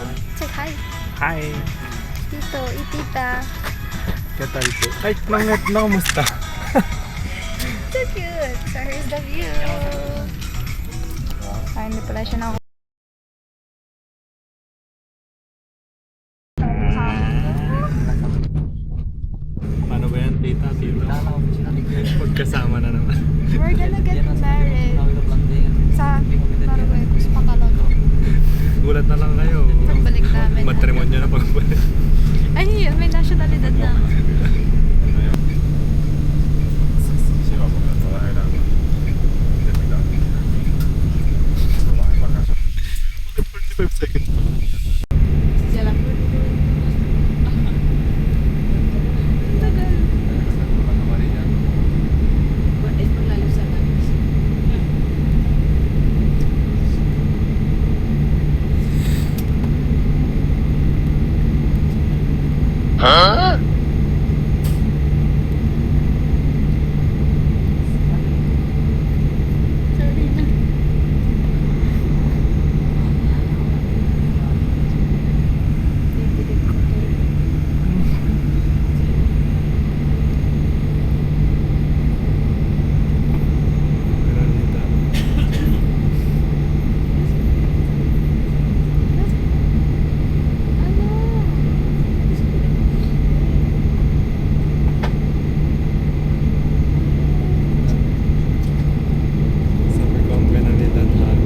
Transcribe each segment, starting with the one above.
and say hi. Hi! Tito, itita. Katal po. Ay, nakamusta? So cute. So here's the view. Ay, hindi pala siya na. Paano ba yan, tita, tito? Pagkasama na naman. We're gonna get married sa Marruecos pa talaga. Gulat na lang kayo. Pagbalik namin. Matrimonyo na pagbalik. Ay, yun, may nationalidad na. Huh? Sorry na. Sabi ko, ang ganda nila lahat.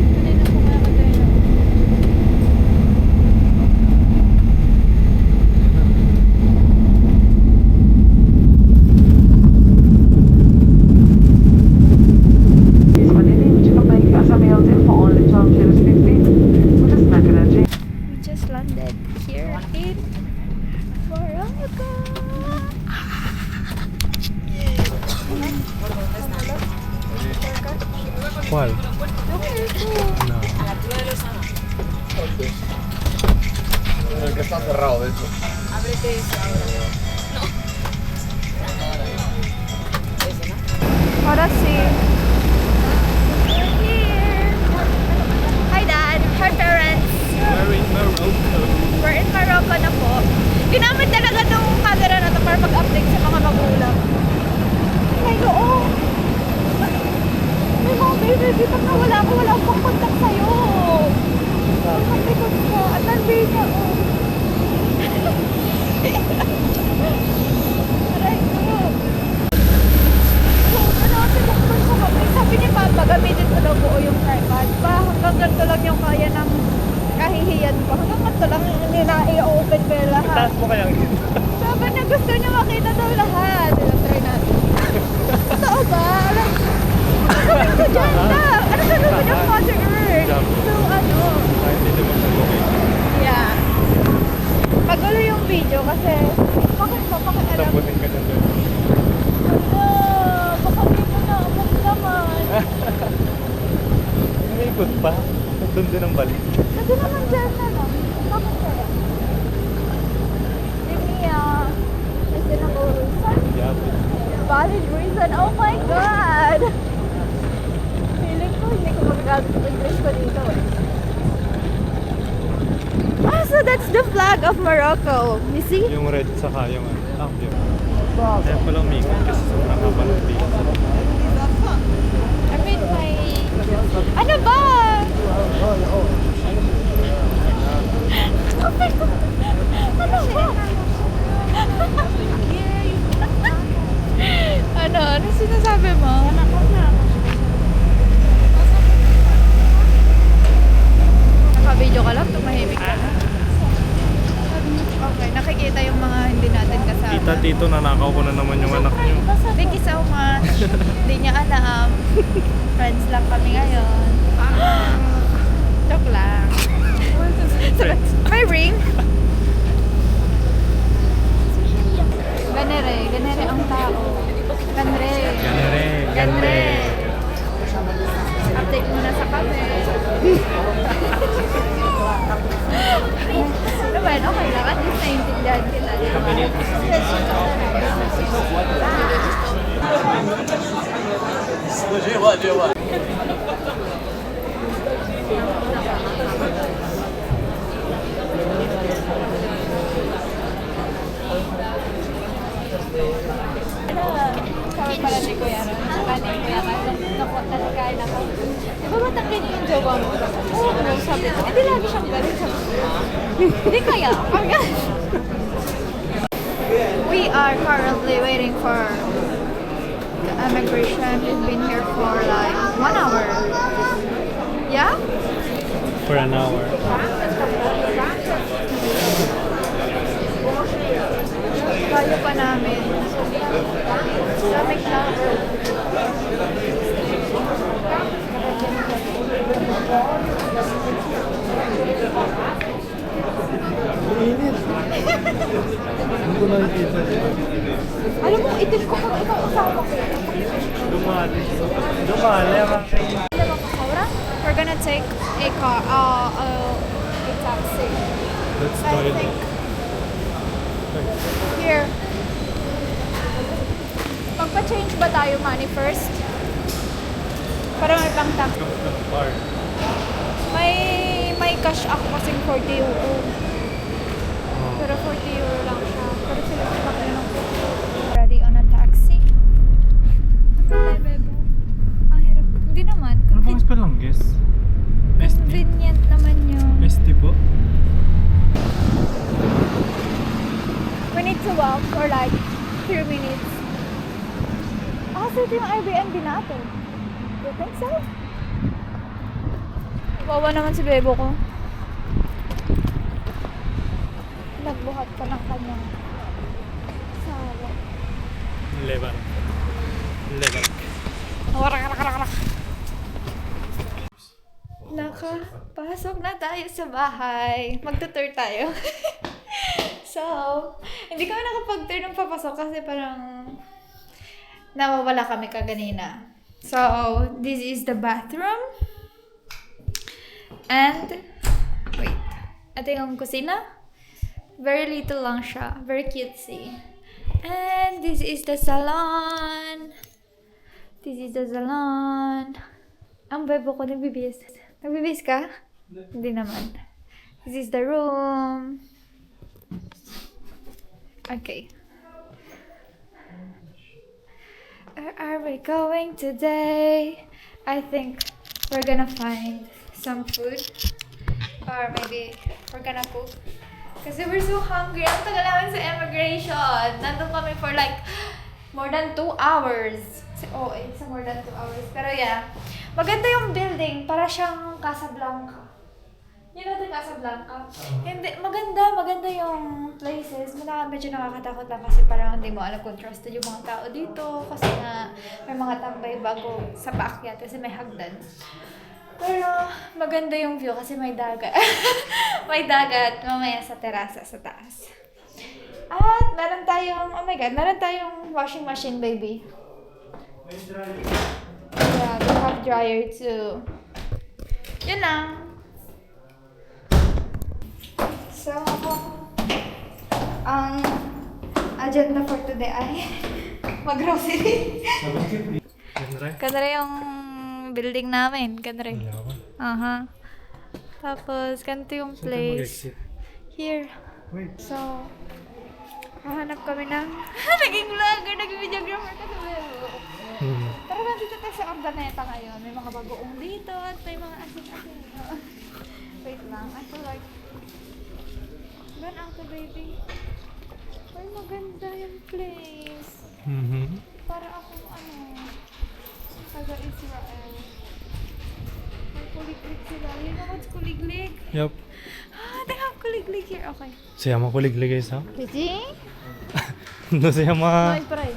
Kanina po kaya ka tayo. We just landed here in Morocco. Cuál? No. El que está cerrado, de hecho. Ahora sí. We're here. Hi Dad. Hi parents. We're in Morocco. We're in Morocco na po. Ginamit talaga tong camera na to para mag-update sa mga magulang. Ay, oo. May mga baby, dito na wala akong contact sa'yo. Sabi ko siya, at nandiyan niya, oh. Aray ko. So, ano kasi doktor ko kami, sabi ni Papa, gamitin ko daw buo yung tripod. Pa, hanggang ganito lang yung kaya ng kahihiyan ko. Hanggang ganito lang hindi na i-open ko yung lahat. Taas mo kayang yun. Sabi niya gusto niya makita daw lahat. Try natin. Totoo ba? Sabi ko dyan na. Ano sa naman yung Mother Earth? So ano? Kahit hindi naman nag-location. Yeah. Magulo yung video kasi bakit alam? Tapunin ka na doon. Ano? Baka di mo na amok naman. May ikot pa. Doon din ang balik. Kasi naman dyan na lang. Bakit kaya? Is it a reason? Yeah. Valid reason? Oh my God! Feeling ko hindi ko magagamit yung English ko dito eh. Ah, so that's the flag of Morocco. You see? Yung red saka yung yun. Kaya pala umikot kasi sobrang haba ng pila. I mean, may... Ano ba? Oh my God! Ano ba? Ano sinasabi mo? Naka-video ka lang, tumahimik ka na. Okay, nakikita yung mga hindi natin kasama. Tita, tito, nanakaw ko na naman yung anak niyo. Thank you so much. Hindi niya alam. Friends lang kami ngayon. Joke lang. May ring? Ganere ang tao. Ganre. Update muna sa kami. Pero bueno, okay lang. At least naiintindihan kita. Hindi lagi siyang galing sa Hindi kaya. We are currently waiting for the immigration. We've been here for like 1 hour. Yeah? For an hour. Kaya pa namin. Lamig lang. Hindi ko nakikita. Alam mo, itin ko pag ikaw kasama ko. Dumali. Dumali ang We're gonna take a car, a taxi. Let's I do it. think. Here. Magpa-change ba tayo money first? Para may pang tax. May cash ako kasing 40 euro. Pero 40 euro lang siya. Pero sila kumakala ng 40 euro. Ready on a taxi. Ano bebo? Ang hirap. Hindi naman. Ano bang spell lang, guess? ST? Convenient naman yun. ST po? We need to walk for like 3 minutes. So ito yung Airbnb natin. Do you think so? Wawa naman si bebo ko. Nagbuhat pa ng kanyang sawa. 11. Warak. Nakapasok na tayo sa bahay. Magtutour tayo. So, hindi kami nakapag-tour ng papasok kasi parang nawawala kami kaganina. So, this is the bathroom. And, wait. Ito yung kusina. Very little lang siya. Very cutesy. And this is the salon. This is the salon. Ang bebo ko nagbibihis. Nagbibihis ka? Hindi naman. This is the room. Okay. Where are we going today? I think we're gonna find some food. Or maybe we're gonna cook. Kasi we're so hungry. Ang tagal namin sa immigration. Nandun kami for like more than 2 hours. It's more than 2 hours. Pero yeah, maganda yung building. Para siyang Casablanca. You know the Casablanca? Hindi, maganda yung places. Medyo nakakatakot lang kasi parang hindi mo alam kung trusted yung mga tao dito. Kasi nga, may mga tambay bago sa paakyat kasi may hagdan. Pero maganda yung view kasi may dagat. May dagat mamaya sa terasa sa taas. At meron tayong, oh my god, meron tayong washing machine, baby. Yeah, we have dryer too. Yun lang. So, ang agenda for today ay mag-grocery. Kanare yung building namin. Kanare. Aha. Tapos, ganito yung place. Here. Wait. So, hahanap kami ng naging vlogger, naging videographer kasi meron. Pero nandito tayo sa Urdaneta ngayon. May mga bagoong dito at may mga asin-asin. Wait lang. I feel like Gan ako, baby. Ay, maganda yung place. Para akong taga-Israel. May kuliglig sila. You know what's kuliglig? Yup. They have kuliglig here. Okay. Se llama kuliglig esa. Really? No se llama No, pray.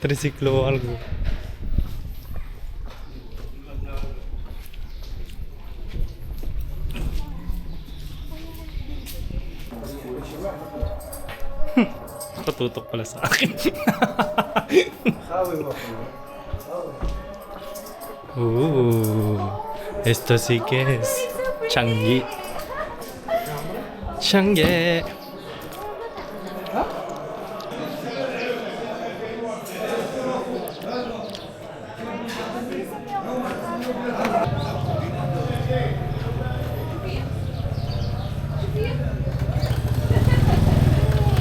triciclo o algo. Patutok pala sa akin. Esto sí que es changi. Changi.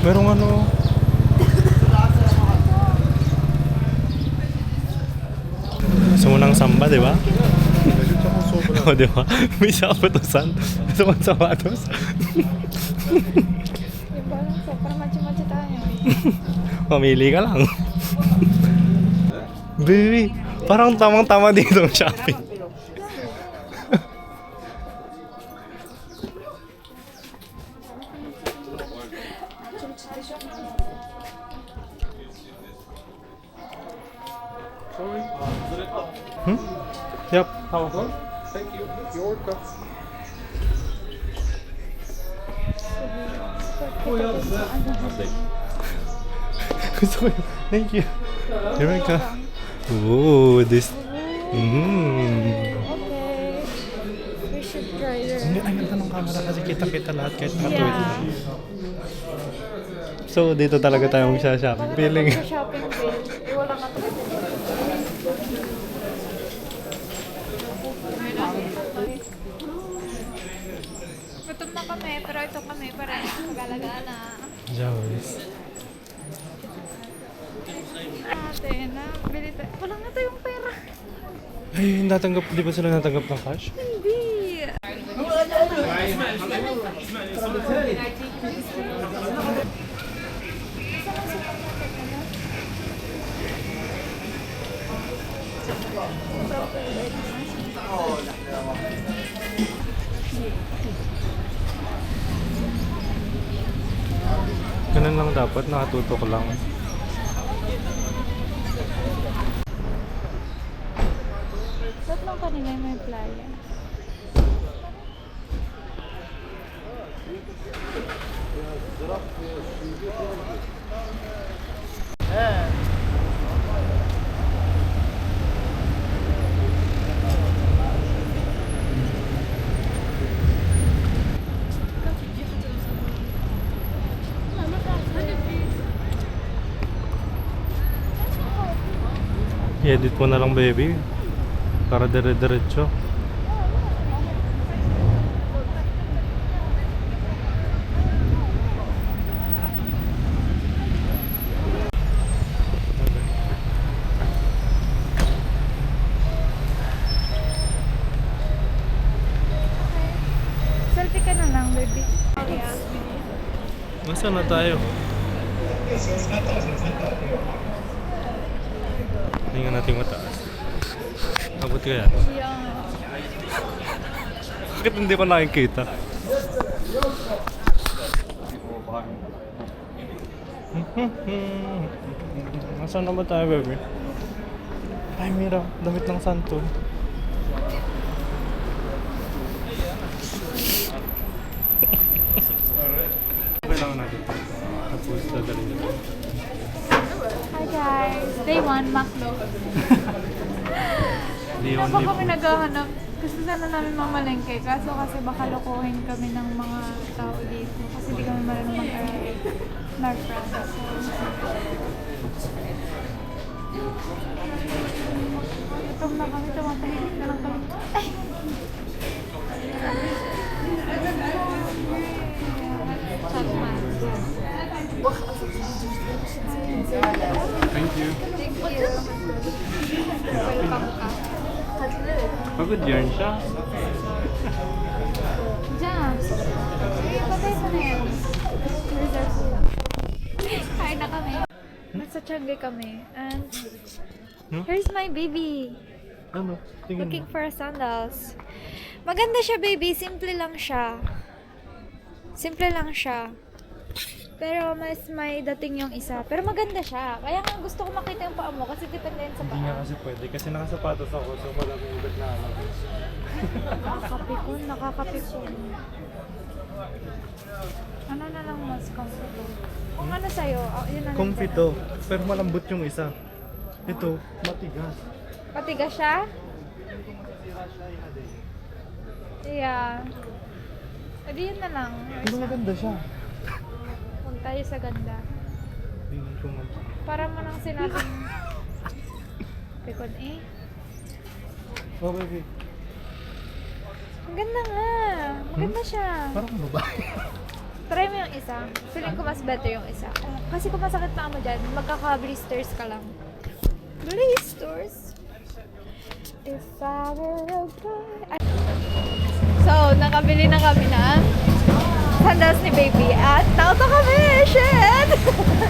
Merong ano. Gusto mo ng samba, di ba? O, di ba? May isang kapatusan. Gusto kong sapatos. Yung parang sobrang machi-machi tayo. Pamili ka lang. Baby, parang tamang-tama dito ang shopping. Hmm? Yep. How about Thank you. Your cup. Gusto ko yun. Thank you. Here I go. Ooh, this. Okay. We should try this. Ang ganda ng camera kasi kita-kita lahat kahit matuwid Yeah. lang. So, dito talaga tayo magsha-shopping. Feeling. Shopping bill. Wala nga talaga. Gutom na kami, pero ito kami para mag-alagala. Jawis. Ate, na, bili tayo. Wala nga tayong pera. Ay, natanggap. Di ba sila natanggap ng cash? Hindi. Ganun lang dapat. Nakatutok lang. Ba't lang kanina yung may playa? I-edit mo na lang, baby. Para dire-diretso. Selfie ka na lang, baby. Nasaan na tayo? Tingnan natin mataas. Abot kaya? Yeah. Bakit hindi ko nakikita? Nasaan na ba tayo, baby? Ay, Mira. Damit ng santo. Kailangan natin. Tapos dadalhin nito. Hi guys! Day 1, Maclo. Leon Hindi pa kami naghahanap. Gusto sana namin mamalengke. Kaso kasi baka lokohin kami ng mga tao dito. Kasi di kami marunong mag-Arabic. Mag-France. Gutom na kami. Tumatahimik na lang kami. Ay! Thank you. Welcome ka. Pagod yarn siya. Diyan. Ay, patay mo na yan. Here's our food. Kain na kami. Nasa Changi kami. And here's my baby. Ano? Tingnan Looking mo. for sandals. Maganda siya, baby. Simple lang siya. Simple lang siya. Pero mas may dating yung isa. Pero maganda siya. Kaya nga gusto ko makita yung paa mo kasi depende yun sa Hindi nga paa. kasi pwede. Kasi nakasapatos ako. So malaming ugat na alam. Nakakapikon, nakakapikon. Ano na lang mas comfortable? Kung ano sa'yo, yun na lang. Comfy to. Pero malambot yung isa. Ito, matigas. Patigas siya? Yeah. Edi yun na lang. Pero maganda siya. Huwag tayo sa ganda. Tingnan ko nga. Para mo nang sinabing pikon eh. Oh, baby. Ang ganda nga. Maganda siya. Parang babae. Try mo yung isa. Feeling ko mas better yung isa. Kasi kung masakit na mo dyan, magkaka-blisters ka lang. Blisters? If I were a guy. So, nakabili na kami ng sandals ni baby at nauto kami! Shit!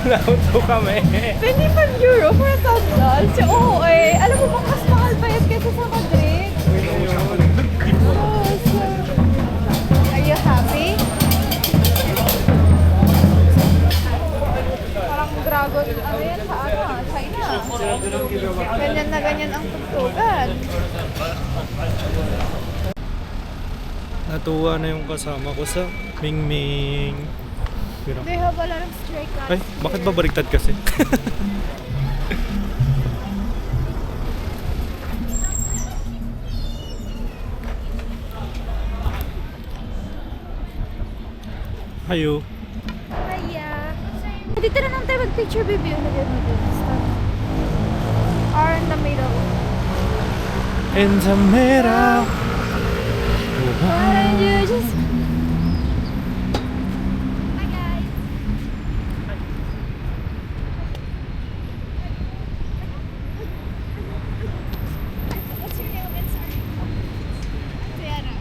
Nauto kami. 25 euro for a sandals? Oo eh. Alam mo bang mas mahal pa yun kaysa sa Madrid? Oh, so... Are you happy? Parang dragon. Ano yan sa ano? China. Ganyan na ganyan ang tugtugan. Natuwa na yung kasama ko sa Mingming. Pero, They have a lot of stray cats. ay, bakit ba baliktad kasi? Hayo. Hiya. Dito na lang tayo mag-picture, baby. Ano dyan mo dun? Stop. Or in the middle. In the middle. Why don't you just... Hi, guys. What's your name again? Sorry. Tiana.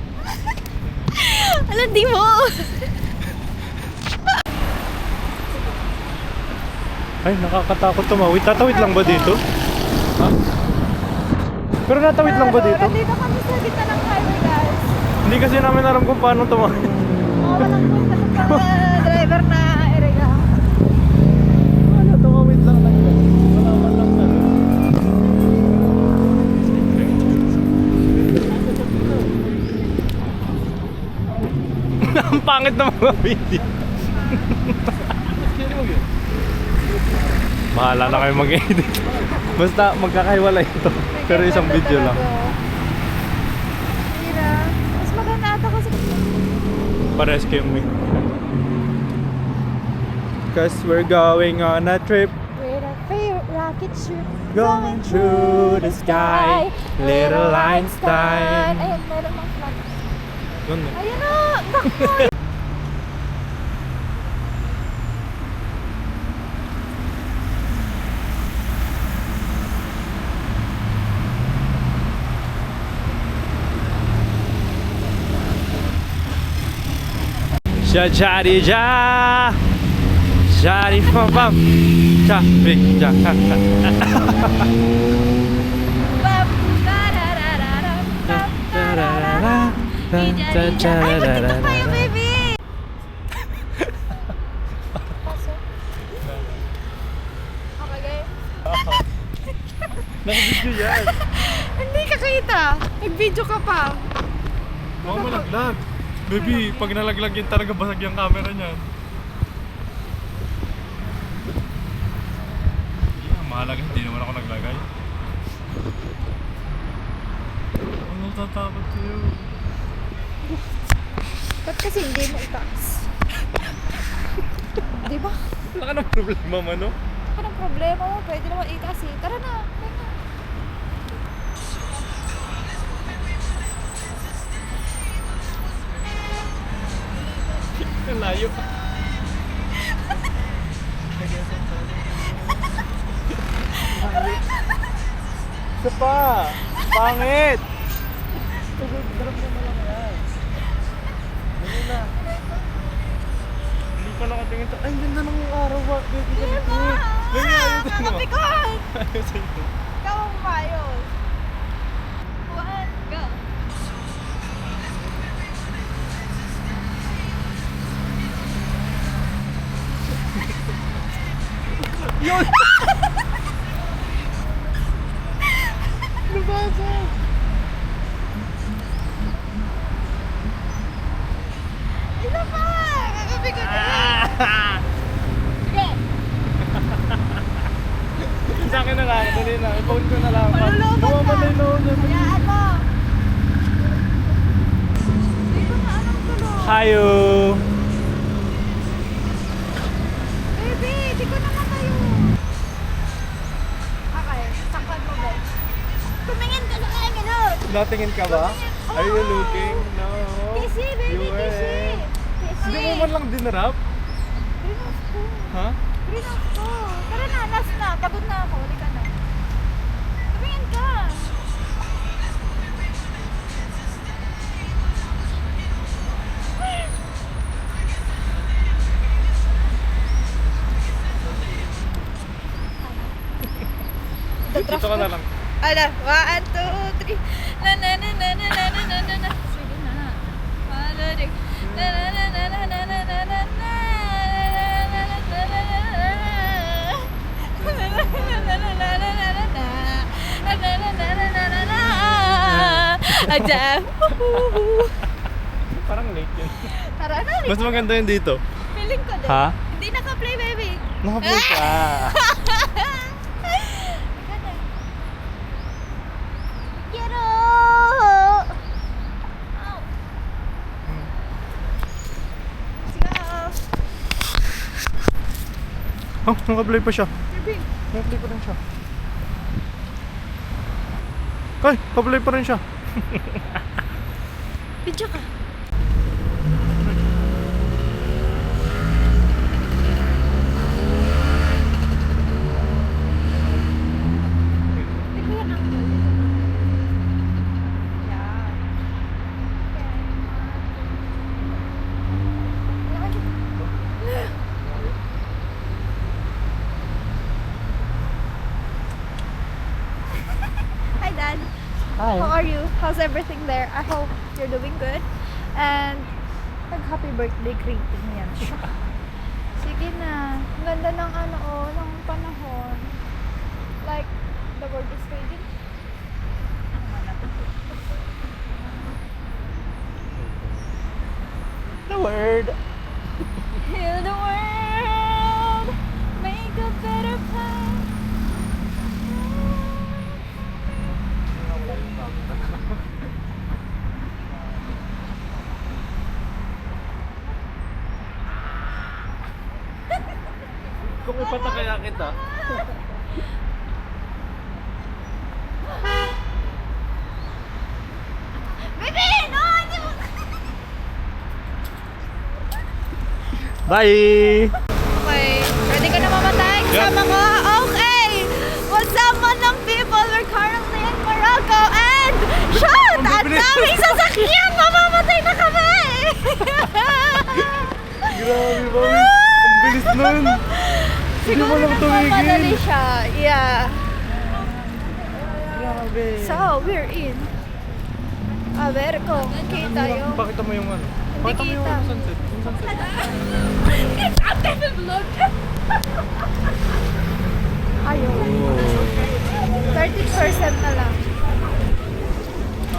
Alam, di mo. Ay, nakakatakot tumawid. Tatawid lang ba dito? Ha? Pero natawid lang ba dito? Nandito kami sa gitna ng highway, guys. Hindi kasi namin alam kung paano tumawid. Oo, walang kwenta sa driver na erega. Ano, tumawid lang lang. Wala man lang na. Ang pangit na mga video. Bahala na kayo mag-edit. Basta magkakahiwalay ito. Pero isang video lang. Mira, mas maganda ata kasi. Pares kayong may. Cause we're going on a trip. With a favorite rocket ship Going through the sky. Little Einstein. Ayun, meron ng flag. Ganda. Ayun na! Takbo! Jadi ja. Jadi pam pam. Ja, big ja. Bam, da-da-da-da-da, bam, da-da-da-da. Ay, magkita tayo, baby! Pasok. Okay, game? Naka-video yan. Hindi ka kita. Nag-video ka pa. Baka malaglag. Baby, pag nalaglag yun talaga basag yung camera niyan. Yeah, mahalaga hindi naman ako naglagay. Ano tatakot sa'yo? Ba't kasi hindi mo itaas? Di ba? Wala ka ng problema, mano? Anong problema mo? Pwede naman itaas eh. Tara na. Tara na. Ang layo. Isa pa! Pangit! Darap mo lang yan. Dali na. Hindi pa nakatingin to. Ay, ganda ng araw ba? Baby, Di ganito. ba? Baby, ayos din mo. Kakapikon! Ayos sa'yo. Ikaw ang mayos. One, go. Yun! Nabasa! Isa pa! Kakapikon na. Sige. Sa akin na lang, dali na. I-phone ko na lang. Malulobot Gawa ka. mo na yung load. Hayaan mo. Hindi ko na alam tuloy. Hayo! Baby, di ko naman tayo. Okay, takpan mo ba? Tumingin ka sa akin, gano'n. Natingin ka ba? Are you looking? No. Kissy, baby, You were. kissy. Kissy. Hindi mo man lang dinarap? Green off ko. Ha? Green off ko. Tara na, last na. Pagod na ako. Hindi ka na. Tumingin ka. Dito ka na lang. Ala, 1, 2, 3. Na na na na na na na na na. Sige na. Malalig. Na na na na na na na na na na. Aja. Parang late yun. Tara na. Mas maganda yun dito. Feeling ko din. Ha? Hindi naka-play, baby. Nakaplay ka. Get up! Ow. Let's go. Oh, nakaplay pa siya. Irving. Nakaplay pa rin siya. Ay, nakaplay pa rin siya. Video ka. Ito yan, uncle. Yan. Hi, Dad. How are you? How's everything there? I hope you're doing good. And nag-happy birthday greeting yan siya. Sige na. Ang ganda ng ng panahon. Like, the world is fading. The word. Heal the world. Make a better place. Kung ipatakaya kita. Baby! No! Hindi mo... Bye! Okay. Ready ka na mamatay? Kasama ko? Okay! What's up, manang people? We're currently in Morocco and... Shoot! Ang daming sasakyan! Mamamatay na kami! Grabe ba? Ang bilis nun! Hindi mo Siguro lang tumigil. nagmamadali siya. Yeah. Grabe. So, we're in. A ver kung kita yung... Pakita mo yung ano. Pakita mo yung kita. sunset. Yung sunset. It's up in the vlog! Ayaw. 30% na lang.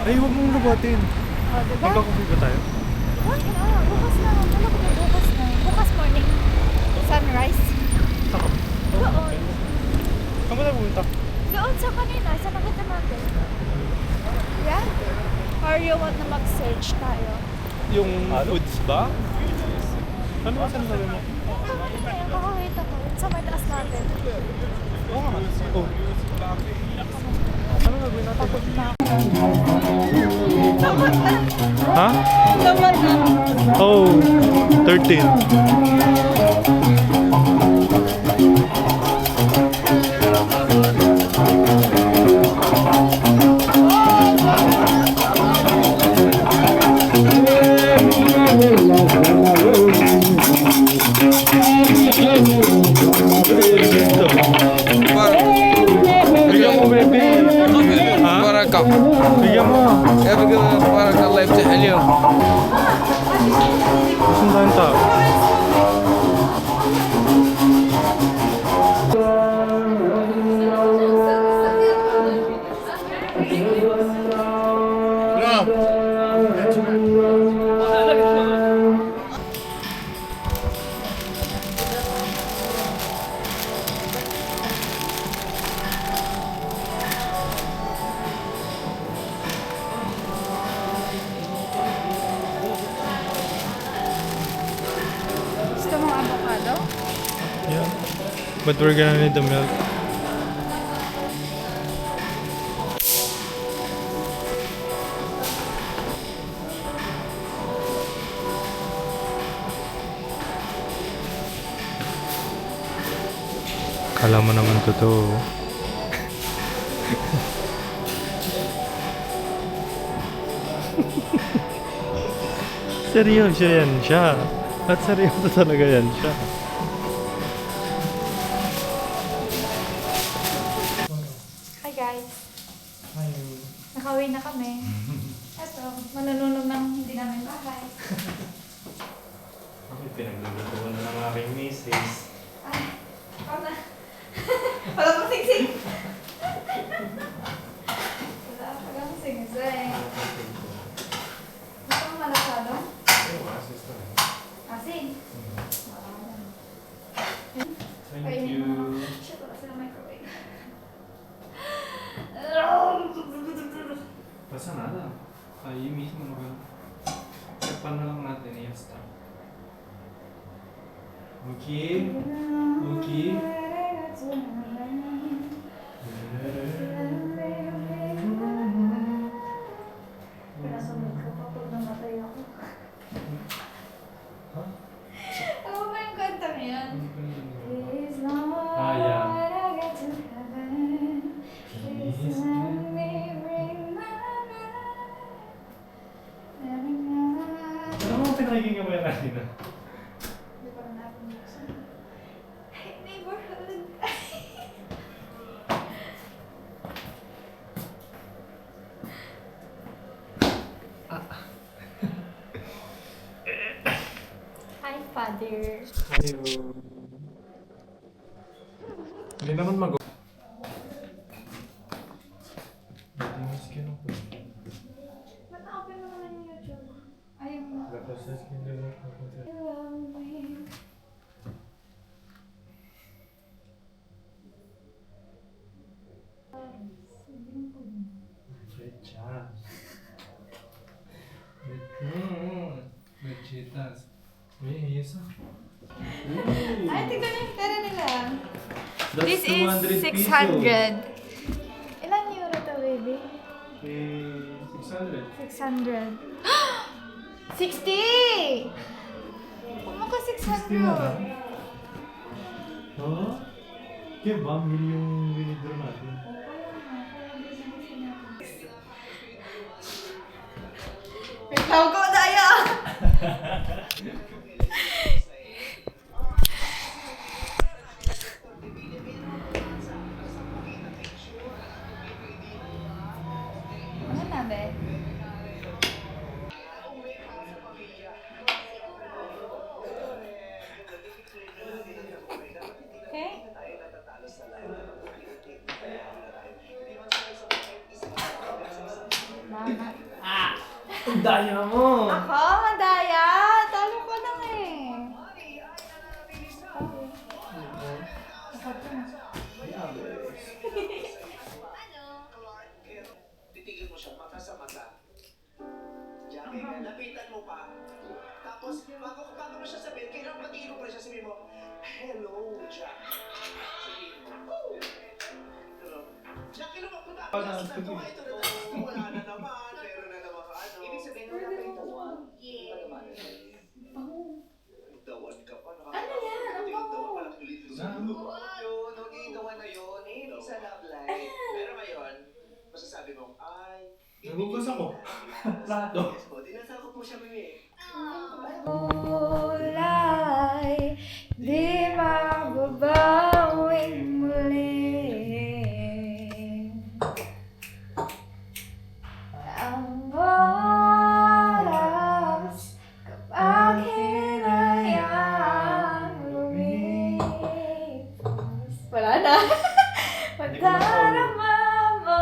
Ay, huwag mong lubatin. O, diba? Magkakupi ba tayo? Wag na. Bukas na. Wala ko na bukas na. Bukas morning. Sunrise. Saka. Doon. Saan ba tayo pumunta? Doon sa kanina. Sa nakita natin. Yeah? Or you want na mag-search tayo? Yung woods ba? Ano ba sinasabi mo? Ayun, kakakita ko. Sa may taas natin. Oo nga. Oh. Ano gagawin natin? Pagod na ako. Tamad na. Ha? Tamad na. Oh, 13. Bigyan mo, baby. Ha? بركة Bigyan mo. يبقى بارك الله يفتح عليهم. Sundan tao. Gusto mong avocado? Yeah. But we're gonna need the milk. Kala mo naman totoo. Seryoso yan siya. At seryoso talaga yan siya. Pauwi na kami. Eto, manununog ng hindi namin bahay. Ay, pinaglulutuan na ng aking misis. Ay, ikaw na. Wala pang singsing. Wala pang singsing. Gusto mo malasado? Oo, assist na rin. Asin. Thank Kainin you. mo na. Shit, wala silang microwave. Basta nada. Ahí mismo no veo. Sepan na lang natin y ya está. Okay. Okay. Pinasunod ko pa pag namatay ako. Ha? Ano ba yung kanta na yan? Please, Lord, Ah, yeah. I get to heaven. Please let me bring my life. Ano mo pinakinggan mo yan kanina? Hindi pa rin natin buksan. Hey, neighborhood. Hi, Father. Ayaw. Hindi naman mag- Dating skin ako. Ba't na-open mo naman yung YouTube? Ayaw mo. Dapat sa skin din ako. You love me. Fechas. Mechitas. Uy, eso. Ay, tignan yung pera nila. That's This 200 is pesos. 600. Ilan euro to, baby? 600. 600. 60! Kung ko 60 na lang. 600. Oo? Kaya ba, mil yung winidraw natin? Ikaw ko, Daya! Ano na, be? Okay? Mama. Ang daya mo! Ako, madaya. Talo ko lang eh. Titigil mo siya mata sa mata. Jackie, lapitan mo pa. Tapos, bago mo siya sabihin, kailangan patingin mo pa rin siya, sabihin mo, hello, Jack. Sabihin mo, oh. Jackie, lumang punta. Ito na, wala na naman, meron na naman ano. Ibig sabihin, wala pa yung dawan. Dawan ka pa. Ano yan? Ang bango. Yun, magiging dawan na yun. Hindi sa love life. Pero ngayon, masasabi mo, ay, Nagugas ako. Plato. Dinasal ko po siya, Mimi. Kulay, di mababawi muli. Ang oras kapag hinayang lumipas. Wala na. Magdarama mo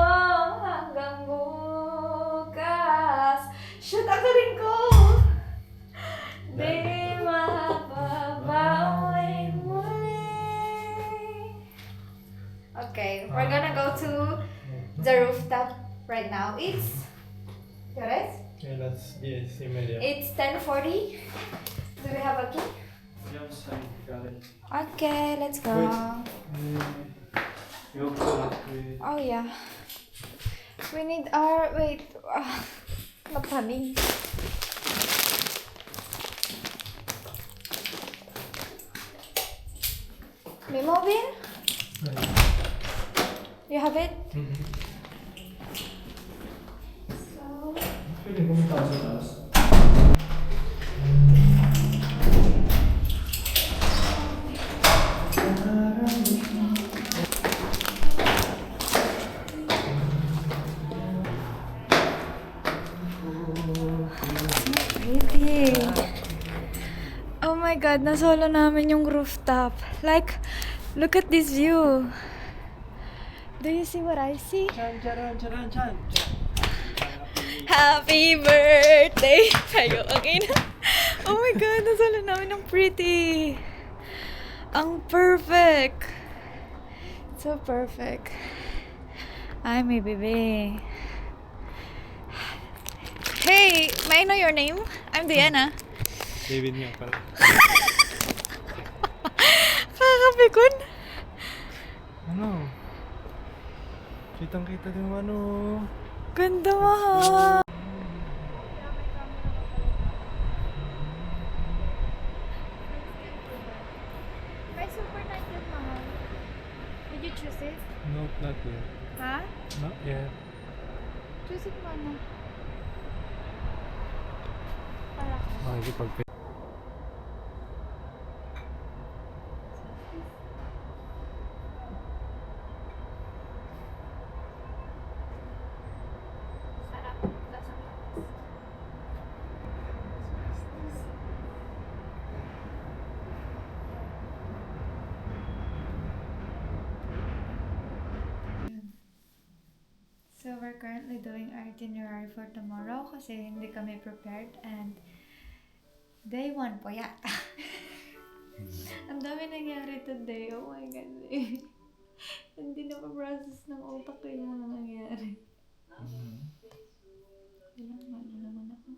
hanggang bukas. Shoot, ako rin ko! Di mababawi muli. Okay, we're gonna go to the rooftop right now. It's... Guys, Okay, that's 10:30. it's 10:40. Do we have a key? Okay, let's go. Oh yeah. We need our... Wait. Napanig. May mobile? You have it? So... Pwede pumunta ako sa taas. my God, nasolo namin yung rooftop. Like, look at this view. Do you see what I see? Happy birthday sa'yo. Okay na. Oh my God, nasolo namin ng pretty. Ang perfect. So perfect. Ay, may bebe. Hey, may I know your name? I'm Diana. David nga pala. Kakapikon. Ano? Kitang-kita din yung ano. Ganda, mahal. May super nice yun, mahal. Did you choose it? Nope, not yet. Ha? Not yet. Choose it, mana. Para ka. Makikipag Sarap. Lasang lakas. So we're currently doing our itinerary for tomorrow kasi hindi kami prepared and day 1 po yata. Ang dami nangyari today. Oh my God. Hindi na pa-process ng utak ko yung mga nangyari. Ilang ano naman ako.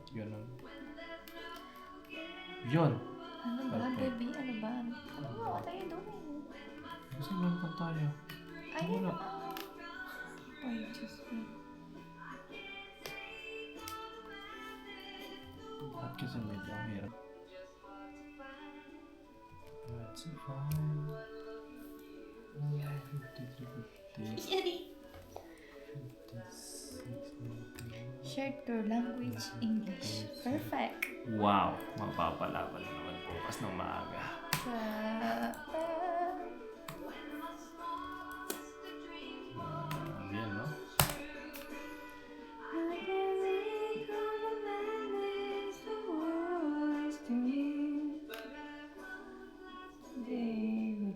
Ganun. Yun. Ano ba, Okay. baby? Ano ba? Oh, what are you doing? Kasi meron tayo. Ayun Wala. Ay, Diyos ko. At kasi medyo ang hirap. That's fine. 53, 56, Shared your language, English. Perfect. Wow! Mapapalaban na naman bukas ng maaga. Sa... Yan, no?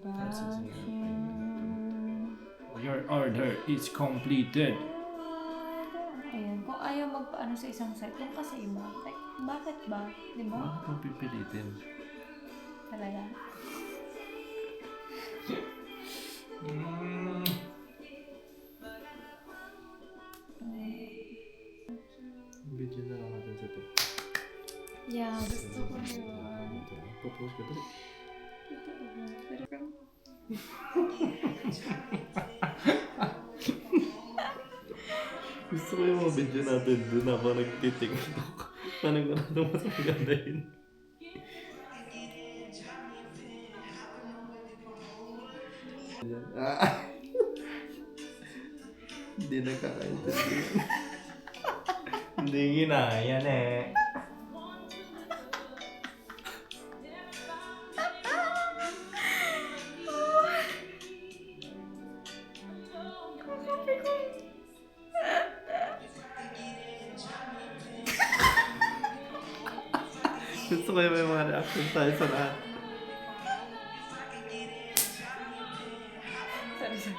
That's it. Your order is completed. Ayun, kung ayaw magpaano sa isang site, kung kasi iba, like, bakit ba? Di ba? Bakit mo pipilitin? Talaga. Video na lang natin sa TikTok. Yeah, gusto ko yun. Popost ka dali. Gusto ko yung mga video natin doon habang nagtitiktok. Parang ganun mas maganda yun. Hindi nakakaintindihan. Hindi ginaya eh. Gusto ko yung may mga reaction tayo sa lahat. Sorry.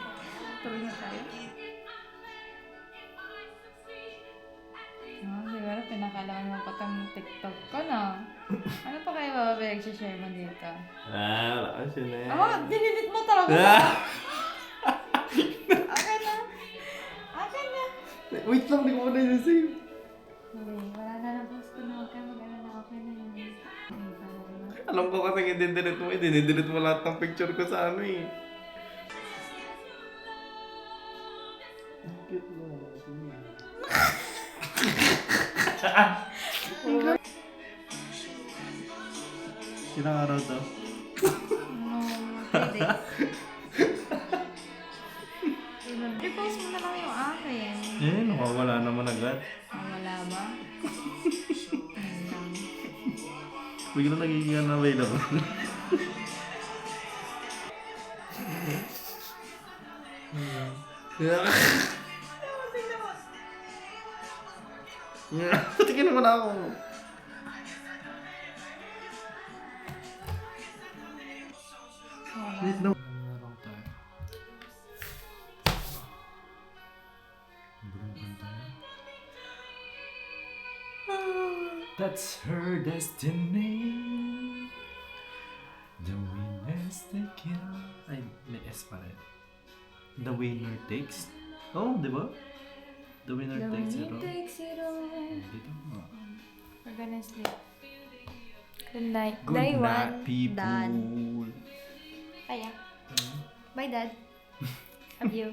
Tuloy na tayo. Oh, siguro pinakalaman mo pa itong TikTok ko, no? Ano pa kayo ba pinag-share mo dito? Wala kasi na yan. Oh, dinilit mo talaga. Akin na. Akin na. Wait lang, di ko muna yung save. Hindi, wala na lang post ko na. Huwag kayo mag-alala. Okay na yun. Alam ko kasi i-delete mo lahat ng picture ko sa ano eh. Ang cute mo. Ilang araw to? No, 3 days. I-post mo na lang yung akin. Eh, nawawala naman agad. Wala ba? Ayun lang. Bigla nagiging unavailable. Tingin mo na ako. Wait na. That's her destiny. The winners take it all. Ay, may S pa rin. The winner takes. Oh, di ba? The winner takes it all. takes it all. Dito nga. We're gonna sleep. Good night. Good Day night, one. people. Done. Kaya. Bye, Dad. Love you.